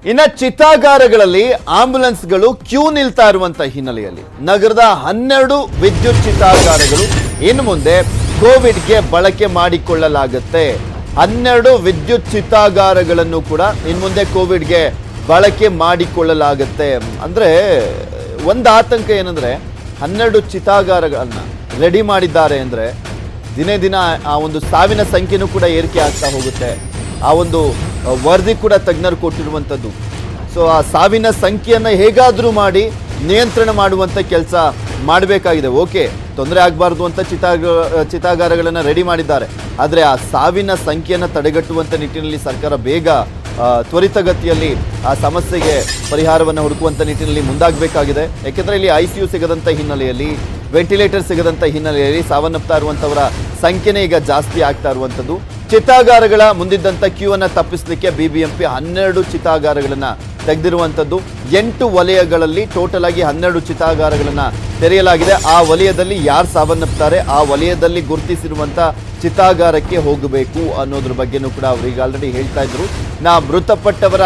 ಇನ್ನು ಚಿತಾಗಾರಗಳಲ್ಲಿ ಆಂಬ್ಯುಲೆನ್ಸ್ಗಳು ಕ್ಯೂ ನಿಲ್ತಾ ಇರುವಂತ ಹಿನ್ನೆಲೆಯಲ್ಲಿ ನಗರದ 12 ವಿದ್ಯುತ್ ಚಿತಾಗಾರಗಳು ಇನ್ನು ಮುಂದೆ ಕೋವಿಡ್ಗೆ ಬಳಕೆ ಮಾಡಿಕೊಳ್ಳಲಾಗುತ್ತೆ. 12 ವಿದ್ಯುತ್ ಚಿತಾಗಾರಗಳನ್ನು ಕೂಡ ಇನ್ನು ಮುಂದೆ ಕೋವಿಡ್ಗೆ ಬಳಕೆ ಮಾಡಿಕೊಳ್ಳಲಾಗುತ್ತೆ. ಅಂದ್ರೆ ಒಂದು ಆತಂಕ ಏನಂದ್ರೆ 12 ಚಿತಾಗಾರಗಳನ್ನ ರೆಡಿ ಮಾಡಿದ್ದಾರೆ ಅಂದ್ರೆ ದಿನೇ ದಿನ ಆ ಒಂದು ಸಾವಿನ ಸಂಖ್ಯೆನೂ ಕೂಡ ಏರಿಕೆ ಆಗ್ತಾ ಹೋಗುತ್ತೆ. ಆ ಒಂದು ವರದಿ ಕೂಡ ತಜ್ಞರು ಕೊಟ್ಟಿರುವಂಥದ್ದು. ಸೊ ಆ ಸಾವಿನ ಸಂಖ್ಯೆಯನ್ನು ಹೇಗಾದರೂ ಮಾಡಿ ನಿಯಂತ್ರಣ ಮಾಡುವಂಥ ಕೆಲಸ ಮಾಡಬೇಕಾಗಿದೆ. ಓಕೆ, ತೊಂದರೆ ಆಗಬಾರ್ದು ಅಂತ ಚಿತಾಗಾರಗಳನ್ನು ರೆಡಿ ಮಾಡಿದ್ದಾರೆ. ಆದರೆ ಆ ಸಾವಿನ ಸಂಖ್ಯೆಯನ್ನು ತಡೆಗಟ್ಟುವಂಥ ನಿಟ್ಟಿನಲ್ಲಿ ಸರ್ಕಾರ ಬೇಗ ತ್ವರಿತಗತಿಯಲ್ಲಿ ಆ ಸಮಸ್ಯೆಗೆ ಪರಿಹಾರವನ್ನು ಹುಡುಕುವಂಥ ನಿಟ್ಟಿನಲ್ಲಿ ಮುಂದಾಗಬೇಕಾಗಿದೆ. ಯಾಕೆಂದರೆ ಇಲ್ಲಿ ICU ಸಿಗದಂಥ ಹಿನ್ನೆಲೆಯಲ್ಲಿ, ವೆಂಟಿಲೇಟರ್ ಸಿಗದಂಥ ಹಿನ್ನೆಲೆಯಲ್ಲಿ ಸಾವನ್ನಪ್ತಾ ಇರುವಂಥವರ ಸಂಖ್ಯೆನೇ ಈಗ ಜಾಸ್ತಿ ಆಗ್ತಾ ಇರುವಂಥದ್ದು. ಚಿತಾಗಾರಗಳ ಮುಂದಿದ್ದಂಥ ಕ್ಯೂ ಅನ್ನು ತಪ್ಪಿಸಲಿಕ್ಕೆ BBMP 12 ಚಿತಾಗಾರಗಳನ್ನು ತೆಗೆದಿರುವಂಥದ್ದು. 8 ವಲಯಗಳಲ್ಲಿ ಟೋಟಲ್ ಆಗಿ 12 ಚಿತಾಗಾರಗಳನ್ನು ತೆರೆಯಲಾಗಿದೆ. ಆ ವಲಯದಲ್ಲಿ ಯಾರು ಸಾವನ್ನಪ್ತಾರೆ ಆ ವಲಯದಲ್ಲಿ ಗುರುತಿಸಿರುವಂಥ ಚಿತಾಗಾರಕ್ಕೆ ಹೋಗಬೇಕು ಅನ್ನೋದ್ರ ಬಗ್ಗೆನೂ ಕೂಡ ಅವರಿಗೆ ಆಲ್ರೆಡಿ ಹೇಳ್ತಾ ಇದ್ರು. ಮೃತಪಟ್ಟವರ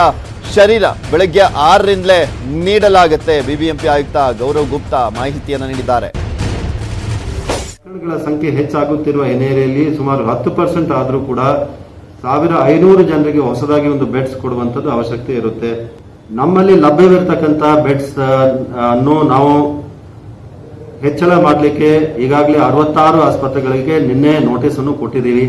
ಶರೀರ ಬೆಳಗ್ಗೆ 6ರಿಂದಲೇ ನೀಡಲಾಗುತ್ತೆ. BBMP ಆಯುಕ್ತ ಗೌರವ್ ಗುಪ್ತಾ ಮಾಹಿತಿಯನ್ನು ನೀಡಿದ್ದಾರೆ. ಪ್ರಕರಣಗಳ ಸಂಖ್ಯೆ ಹೆಚ್ಚಾಗುತ್ತಿರುವ ಹಿನ್ನೆಲೆಯಲ್ಲಿ ಸುಮಾರು 10% ಆದರೂ ಕೂಡ 1500 ಜನರಿಗೆ ಹೊಸದಾಗಿ ಒಂದು ಬೆಡ್ಸ್ ಕೊಡುವಂಥದ್ದು ಅವಶ್ಯಕತೆ ಇರುತ್ತೆ. ನಮ್ಮಲ್ಲಿ ಲಭ್ಯವಿರತಕ್ಕಂಥ ಬೆಡ್ಸ್ ಅನ್ನು ನಾವು ಹೆಚ್ಚಳ ಮಾಡಲಿಕ್ಕೆ ಈಗಾಗಲೇ 66 ಆಸ್ಪತ್ರೆಗಳಿಗೆ ನಿನ್ನೆ ನೋಟಿಸ್ ಅನ್ನು ಕೊಟ್ಟಿದ್ದೀವಿ.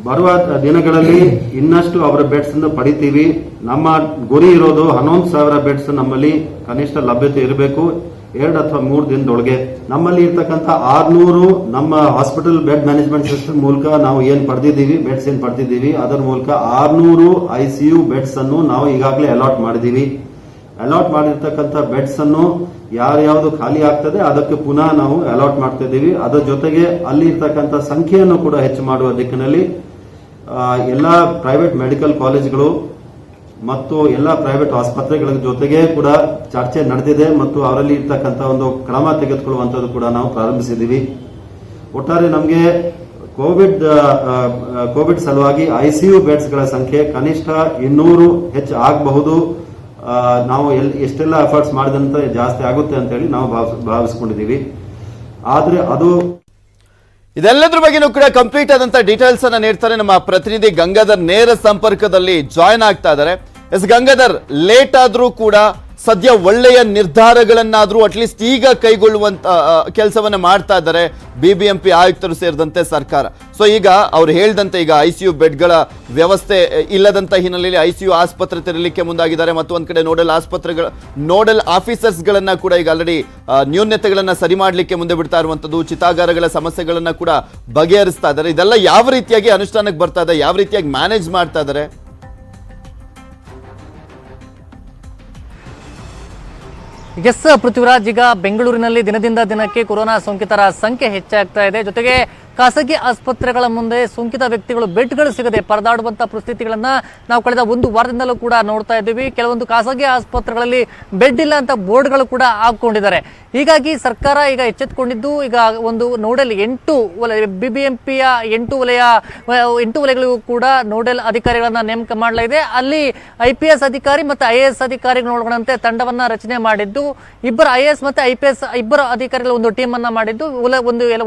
ಬರುವ ದಿನಗಳಲ್ಲಿ ಇನ್ನಷ್ಟು ಅವರ ಬೆಡ್ಸ್ ಅನ್ನು ಪಡಿತೀವಿ. ನಮ್ಮ ಗುರಿ ಇರೋದು 11,000 ಬೆಡ್ಸ್ ನಮ್ಮಲ್ಲಿ ಕನಿಷ್ಠ ಲಭ್ಯತೆ ಇರಬೇಕು 2 ಅಥವಾ 3 ದಿನದೊಳಗೆ. ನಮ್ಮಲ್ಲಿ ಇರ್ತಕ್ಕಂಥ 600 ನಮ್ಮ ಹಾಸ್ಪಿಟಲ್ ಬೆಡ್ ಮ್ಯಾನೇಜ್ಮೆಂಟ್ ಸಿಸ್ಟಮ್ ಮೂಲಕ ನಾವು ಬೆಡ್ಸ್ ಏನ್ ಪಡೆದಿದ್ದೀವಿ ಅದರ ಮೂಲಕ 600 ICU ಬೆಡ್ಸ್ ಅನ್ನು ನಾವು ಈಗಾಗಲೇ ಅಲಾಟ್ ಮಾಡಿದ್ದೀವಿ. ಅಲಾಟ್ ಮಾಡಿರ್ತಕ್ಕಂಥ ಬೆಡ್ಸ್ ಅನ್ನು ಯಾರ್ಯಾವುದು ಖಾಲಿ ಆಗ್ತದೆ ಅದಕ್ಕೆ ಪುನಃ ನಾವು ಅಲಾಟ್ ಮಾಡ್ತಾ ಇದ್ದೀವಿ. ಅದರ ಜೊತೆಗೆ ಅಲ್ಲಿ ಇರ್ತಕ್ಕಂಥ ಸಂಖ್ಯೆಯನ್ನು ಕೂಡ ಹೆಚ್ಚು ಮಾಡುವ ದಿಕ್ಕಿನಲ್ಲಿ ಎಲ್ಲ ಪ್ರೈವೇಟ್ ಮೆಡಿಕಲ್ ಕಾಲೇಜ್ಗಳು ಮತ್ತು ಎಲ್ಲ ಪ್ರೈವೇಟ್ ಆಸ್ಪತ್ರೆಗಳ ಜೊತೆಗೆ ಕೂಡ ಚರ್ಚೆ ನಡೆದಿದೆ ಮತ್ತು ಅವರಲ್ಲಿ ಇರ್ತಕ್ಕಂಥ ಒಂದು ಕ್ರಮ ತೆಗೆದುಕೊಳ್ಳುವಂಥದ್ದು ಕೂಡ ನಾವು ಪ್ರಾರಂಭಿಸಿದ್ದೀವಿ. ಒಟ್ಟಾರೆ ನಮಗೆ ಕೋವಿಡ್ ಸಲುವಾಗಿ ICU ಬೆಡ್ಸ್ಗಳ ಸಂಖ್ಯೆ ಕನಿಷ್ಠ 200 ಹೆಚ್ಚು ಆಗಬಹುದು. ನಾವು ಎಷ್ಟೆಲ್ಲ ಎಫರ್ಟ್ಸ್ ಮಾಡಿದಂತೆ ಜಾಸ್ತಿ ಆಗುತ್ತೆ ಅಂತ ಹೇಳಿ ನಾವು ಭಾವಿಸ್ಕೊಂಡಿದ್ದೀವಿ. ಆದ್ರೆ ಅದು ಇದೆಲ್ಲದ್ರ ಬಗ್ಗೆನೂ ಕೂಡ ಕಂಪ್ಲೀಟ್ ಆದಂತ ಡೀಟೇಲ್ಸ್ ಅನ್ನ ನೀಡ್ತಾರೆ ನಮ್ಮ ಪ್ರತಿನಿಧಿ ಗಂಗಾಧರ್. ನೇರ ಸಂಪರ್ಕದಲ್ಲಿ ಜಾಯ್ನ್ ಆಗ್ತಾ ಇದ್ದಾರೆ. ಗಂಗಾಧರ್, ಲೇಟ್ ಆದ್ರೂ ಕೂಡ ಸದ್ಯ ಒಳ್ಳೆಯ ನಿರ್ಧಾರಗಳನ್ನಾದ್ರೂ ಅಟ್ಲೀಸ್ಟ್ ಈಗ ಕೈಗೊಳ್ಳುವಂತ ಕೆಲಸವನ್ನ ಮಾಡ್ತಾ ಇದ್ದಾರೆ BBMP ಆಯುಕ್ತರು ಸೇರಿದಂತೆ ಸರ್ಕಾರ. ಸೊ ಈಗ ಅವ್ರು ಹೇಳ್ದಂತೆ ಈಗ ICU ಬೆಡ್ಗಳ ವ್ಯವಸ್ಥೆ ಇಲ್ಲದಂತ ಹಿನ್ನೆಲೆಯಲ್ಲಿ ICU ಆಸ್ಪತ್ರೆ ತೆರಲಿಕ್ಕೆ ಮುಂದಾಗಿದ್ದಾರೆ. ಮತ್ತು ಒಂದ್ ಕಡೆ ನೋಡಲ್ ಆಫೀಸರ್ಸ್ಗಳನ್ನ ಕೂಡ ಈಗ ಆಲ್ರೆಡಿ ನ್ಯೂನ್ಯತೆಗಳನ್ನ ಸರಿ ಮಾಡಲಿಕ್ಕೆ ಮುಂದೆ ಬಿಡ್ತಾ ಇರುವಂತದ್ದು, ಚಿತಾಗಾರಗಳ ಸಮಸ್ಯೆಗಳನ್ನ ಕೂಡ ಬಗೆಹರಿಸ್ತಾ ಇದ್ದಾರೆ. ಇದೆಲ್ಲ ಯಾವ ರೀತಿಯಾಗಿ ಅನುಷ್ಠಾನಕ್ಕೆ ಬರ್ತಾ ಇದೆ, ಯಾವ ರೀತಿಯಾಗಿ ಮ್ಯಾನೇಜ್ ಮಾಡ್ತಾ ಇದ್ದಾರೆ? ಎಸ್ ಪೃಥ್ವಿರಾಜ್, ಈಗ ಬೆಂಗಳೂರಿನಲ್ಲಿ ದಿನದಿಂದ ದಿನಕ್ಕೆ ಕೊರೋನಾ ಸೋಂಕಿತರ ಸಂಖ್ಯೆ ಹೆಚ್ಚಾಗ್ತಾ ಇದೆ. ಜೊತೆಗೆ ಖಾಸಗಿ ಆಸ್ಪತ್ರೆಗಳ ಮುಂದೆ ಸೋಂಕಿತ ವ್ಯಕ್ತಿಗಳು ಬೆಡ್ಗಳು ಸಿಗದೆ ಪರದಾಡುವಂತಹ ಪರಿಸ್ಥಿತಿಗಳನ್ನ ನಾವು ಕಳೆದ 1 ವಾರದಿಂದಲೂ ಕೂಡ ನೋಡ್ತಾ ಇದ್ದೀವಿ. ಕೆಲವೊಂದು ಖಾಸಗಿ ಆಸ್ಪತ್ರೆಗಳಲ್ಲಿ ಬೆಡ್ ಇಲ್ಲ ಅಂತ ಬೋರ್ಡ್ಗಳು ಕೂಡ ಹಾಕೊಂಡಿದ್ದಾರೆ. ಹೀಗಾಗಿ ಸರ್ಕಾರ ಈಗ ಎಚ್ಚೆತ್ತುಕೊಂಡಿದ್ದು ಈಗ ಒಂದು ನೋಡಲ್ 8 ವಲಯ BBMPಯ 8 ವಲಯಗಳಿಗೂ ಕೂಡ ನೋಡಲ್ ಅಧಿಕಾರಿಗಳನ್ನ ನೇಮಕ ಮಾಡಲಾಗಿದೆ. ಅಲ್ಲಿ IPS ಅಧಿಕಾರಿ ಮತ್ತು IAS ಅಧಿಕಾರಿಗಳನ್ನೊಳಗೊಂಡಂತೆ ತಂಡವನ್ನ ರಚನೆ ಮಾಡಿದ್ದು, ಇಬ್ಬರು IAS ಮತ್ತು IPS ಇಬ್ಬರು ಅಧಿಕಾರಿಗಳ ಒಂದು ಟೀಮ್ ಅನ್ನ ಮಾಡಿದ್ದು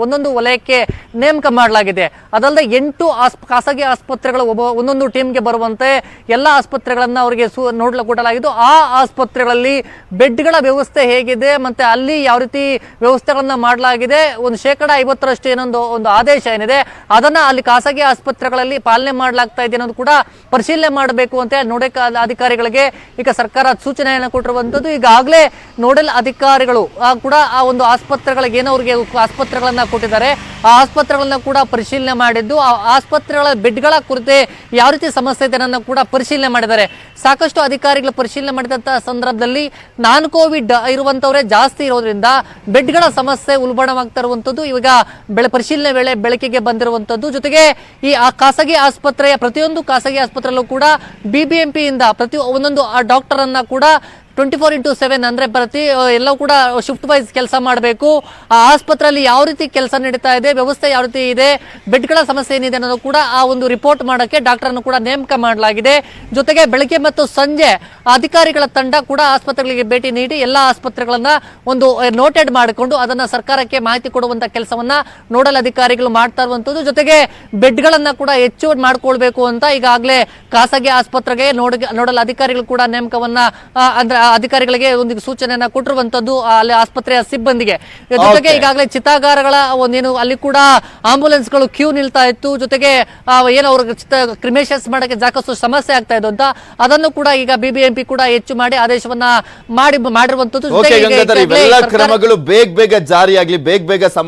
ಒಂದೊಂದು ವಲಯಕ್ಕೆ ನೇಮಕ ಮಾಡಲಾಗಿದೆ. ಅದಲ್ಲದೆ 8 ಖಾಸಗಿ ಆಸ್ಪತ್ರೆಗಳು ಒಂದೊಂದು ಟೀಮ್ಗೆ ಬರುವಂತೆ ಎಲ್ಲ ಆಸ್ಪತ್ರೆಗಳನ್ನ ಅವರಿಗೆ ನೋಡಲು ಕೊಡಲಾಗಿದ್ದು, ಆ ಆಸ್ಪತ್ರೆಗಳಲ್ಲಿ ಬೆಡ್ಗಳ ವ್ಯವಸ್ಥೆ ಹೇಗಿದೆ ಮತ್ತೆ ಅಲ್ಲಿ ಯಾವ ರೀತಿ ವ್ಯವಸ್ಥೆಗಳನ್ನ ಮಾಡಲಾಗಿದೆ, ಒಂದು 50% ಏನೊಂದು ಆದೇಶ ಏನಿದೆ ಅದನ್ನ ಅಲ್ಲಿ ಖಾಸಗಿ ಆಸ್ಪತ್ರೆಗಳಲ್ಲಿ ಪಾಲನೆ ಮಾಡಲಾಗ್ತಾ ಇದೆ ಅನ್ನೋದು ಕೂಡ ಪರಿಶೀಲನೆ ಮಾಡಬೇಕು ಅಂತ ನೋಡಲ್ ಅಧಿಕಾರಿಗಳಿಗೆ ಈಗ ಸರ್ಕಾರ ಸೂಚನೆಯನ್ನು ಕೊಟ್ಟಿರುವಂತದ್ದು. ಈಗಾಗಲೇ ನೋಡಲ್ ಅಧಿಕಾರಿಗಳು ಕೂಡ ಆ ಒಂದು ಆಸ್ಪತ್ರೆಗಳಿಗೆ ಏನೋ ಅವರಿಗೆ ಆಸ್ಪತ್ರೆಗಳನ್ನ ಕೊಟ್ಟಿದ್ದಾರೆ, ಆ ಆಸ್ಪತ್ರೆಗಳನ್ನ ಕೂಡ ಪರಿಶೀಲನೆ ಮಾಡಿದ್ದು, ಆ ಆಸ್ಪತ್ರೆಗಳ ಬೆಡ್ಗಳ ಕುರಿತೆ ಯಾವ ರೀತಿ ಸಮಸ್ಯೆ ಇದೆ ಅನ್ನೋದನ್ನ ಕೂಡ ಪರಿಶೀಲನೆ ಮಾಡಿದ್ದಾರೆ. ಸಾಕಷ್ಟು ಅಧಿಕಾರಿಗಳು ಪರಿಶೀಲನೆ ಮಾಡಿದಂತಹ ಸಂದರ್ಭದಲ್ಲಿ ನಾನ್ ಕೋವಿಡ್ ಇರುವಂತವರೇ ಜಾಸ್ತಿ ಇರೋದ್ರಿಂದ ಬೆಡ್ಗಳ ಸಮಸ್ಯೆ ಉಲ್ಬಣವಾಗ್ತಾ ಇರುವಂತದ್ದು ಈಗ ಪರಿಶೀಲನೆ ವೇಳೆ ಬೆಳಕಿಗೆ ಬಂದಿರುವಂತದ್ದು. ಜೊತೆಗೆ ಈ ಖಾಸಗಿ ಆಸ್ಪತ್ರೆಯ ಪ್ರತಿಯೊಂದು ಖಾಸಗಿ ಆಸ್ಪತ್ರೆಯಲ್ಲೂ ಕೂಡ BBMP ಇಂದ ಒಂದೊಂದು ಡಾಕ್ಟರ್ ಅನ್ನ ಕೂಡ 24x7 ಅಂದ್ರೆ ಪ್ರತಿ ಎಲ್ಲವೂ ಕೂಡ ಶಿಫ್ಟ್ ವೈಸ್ ಕೆಲಸ ಮಾಡಬೇಕು. ಆ ಆಸ್ಪತ್ರೆಯಲ್ಲಿ ಯಾವ ರೀತಿ ಕೆಲಸ ನಡೀತಾ ಇದೆ, ವ್ಯವಸ್ಥೆ ಯಾವ ರೀತಿ ಇದೆ, ಬೆಡ್ಗಳ ಸಮಸ್ಯೆ ಏನಿದೆ ಅನ್ನೋದು ಕೂಡ ಆ ಒಂದು ರಿಪೋರ್ಟ್ ಮಾಡಕ್ಕೆ ಡಾಕ್ಟರ್ ಅನ್ನು ಕೂಡ ನೇಮಕ ಮಾಡಲಾಗಿದೆ. ಜೊತೆಗೆ ಬೆಳಗ್ಗೆ ಮತ್ತು ಸಂಜೆ ಅಧಿಕಾರಿಗಳ ತಂಡ ಕೂಡ ಆಸ್ಪತ್ರೆಗಳಿಗೆ ಭೇಟಿ ನೀಡಿ ಎಲ್ಲಾ ಆಸ್ಪತ್ರೆಗಳನ್ನ ಒಂದು ನೋಟೆಡ್ ಮಾಡಿಕೊಂಡು ಅದನ್ನ ಸರ್ಕಾರಕ್ಕೆ ಮಾಹಿತಿ ಕೊಡುವಂತ ಕೆಲಸವನ್ನ ನೋಡಲ್ ಅಧಿಕಾರಿಗಳು ಮಾಡ್ತಾ ಇರುವಂತದ್ದು. ಜೊತೆಗೆ ಬೆಡ್ಗಳನ್ನ ಕೂಡ ಹೆಚ್ಚು ಮಾಡ್ಕೊಳ್ಬೇಕು ಅಂತ ಈಗಾಗಲೇ ಖಾಸಗಿ ಆಸ್ಪತ್ರೆಗೆ ನೋಡಲ್ ಅಧಿಕಾರಿಗಳು ಕೂಡ ನೇಮಕವನ್ನ ಅಂದ್ರೆ ಅಧಿಕಾರಿಗಳಿಗೆ ಒಂದು ಸೂಚನೆಯನ್ನ ಕೊಟ್ಟಿರುವಂತದ್ದು ಅಲ್ಲಿ ಆಸ್ಪತ್ರೆಯ ಸಿಬ್ಬಂದಿಗೆ. ಜೊತೆಗೆ ಈಗಾಗಲೇ ಚಿತಾಗಾರಗಳ ಒಂದೇನು ಅಲ್ಲಿ ಕೂಡ ಆಂಬುಲೆನ್ಸ್ಗಳು ಕ್ಯೂ ನಿಲ್ತಾ ಇತ್ತು. ಜೊತೆಗೆ ಏನು ಅವ್ರಿಗೆ ಕ್ರಿಮೇಷನ್ಸ್ ಮಾಡಕ್ಕೆ ಸಾಕಷ್ಟು ಸಮಸ್ಯೆ ಆಗ್ತಾ ಇದ್ದು ಅಂತ ಅದನ್ನು ಕೂಡ ಈಗ ಬಿಬಿಎಂಪಿ ಕೂಡ ಹೆಚ್ಚು ಮಾಡಿ ಆದೇಶವನ್ನ ಮಾಡಿರುವಂತದ್ದು. ಕ್ರಮಗಳು ಬೇಗ ಜಾರಿಯಾಗ್ಲಿ, ಬೇಗ